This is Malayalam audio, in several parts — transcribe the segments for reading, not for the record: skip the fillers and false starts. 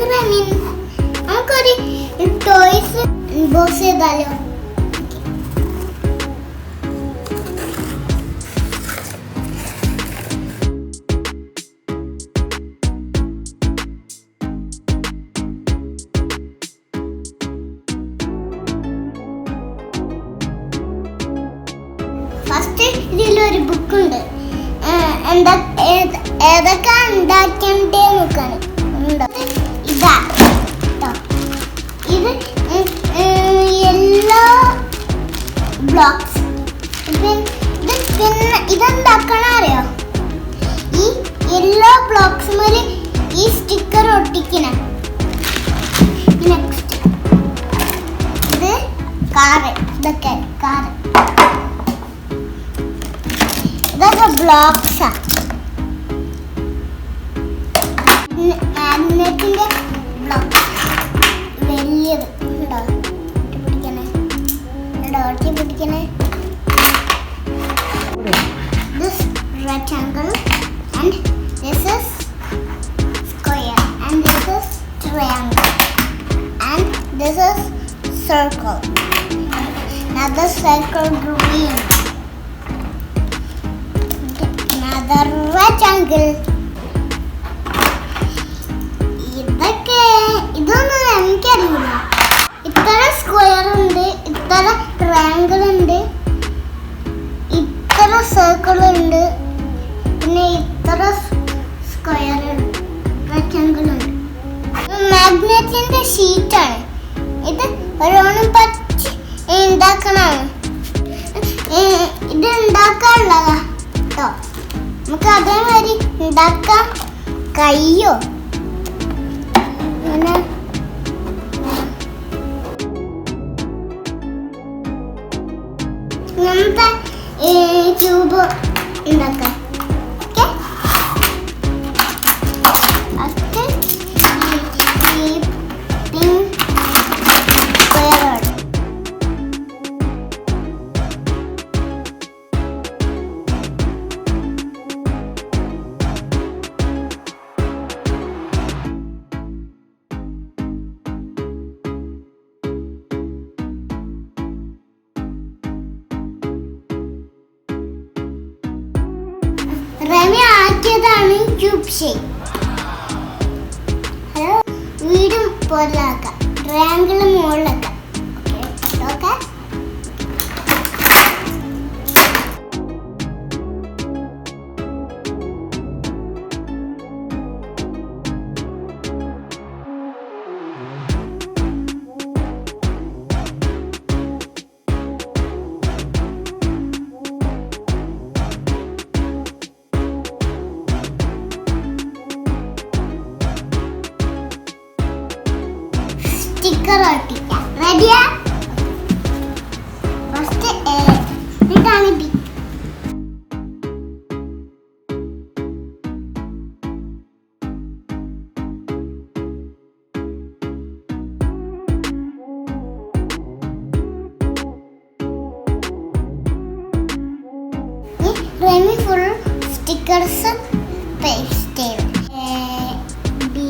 Ramin. നമുക്കൊരു ടോയ്സ് ബോക്സ് ചെയ്താലോ? ഫസ്റ്റ് ഇതിലൊരു ബുക്കുണ്ട്. ഏതൊക്കെ ഉണ്ടാക്കണ്ടേ നോക്കാണ്. ഇതാ ഇത് യെല്ലോ ബ്ലോക്സ്. പിന്നെ ഇതെന്താക്കണ അറിയോ? ഈ യെല്ലോ ബ്ലോക്സ് മേലെ ഈ സ്റ്റിക്കർ ഒട്ടിക്കണം. നെക്സ്റ്റ് ഇത് കാറ്. ഇതൊക്കെ കാറ്. ഇതൊക്കെ ബ്ലോക്സാ. മാഗ്നറ്റിന്റെ ബ്ലോക്ക് വലിയത് ഉണ്ടോ? പിടിക്കണേ പിടിക്കണേ. This rectangle and this is square and this is triangle and this is circle. Another circle green. Another rectangle. ഇതൊന്നും എനിക്കറിയില്ല. ഇത്ര സ്ക്വയർ ഉണ്ട്, ഇത്ര ട്രയാങ്കിൾ ഉണ്ട്, ഇത്ര സർക്കിൾ ഉണ്ട്, പിന്നെ ഇത്ര സ്ക്വയർ റെക്റ്റാങ്കിൾ ഉണ്ട്. മാഗ്നറ്റിന്റെ ഷീറ്റാണ് ഇത്. ഓരോന്നും പറ്റി ഉണ്ടാക്കണാണ്. ഇത് ഉണ്ടാക്കാനുള്ളതാ കേട്ടോ. നമുക്ക് അതേമാതിരി ഉണ്ടാക്കാം. കയ്യോ ഇങ്ങനത്തെ ക്യൂബ് ഉണ്ടാക്കാം. റമി ആക്കിയതാണ് ക്യൂബ് ഷേപ്പ്. വീടും പോലെ ആക്കാം. ട്രയാങ്കിൾ മുകളിലാക്കാം. ഓക്കെ സ്റ്റിക്കർ ഒട്ടിക്കാം. റെഡിയാ? ഫസ്റ്റ് ഇതാണ് B. Rami full stickers paste ചെയ്യും. B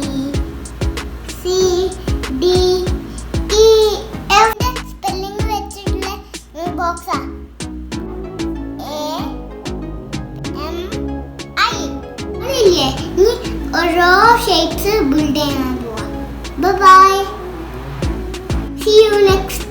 C D E F spelling വെച്ചിട്ടുള്ള ബോക്സാ. എ എം ഐ അതില്ലേ. ഇനി ഓരോ ഷേപ്സ് ബിൽഡ് ചെയ്യാൻ പോവാം. ബൈ. See you next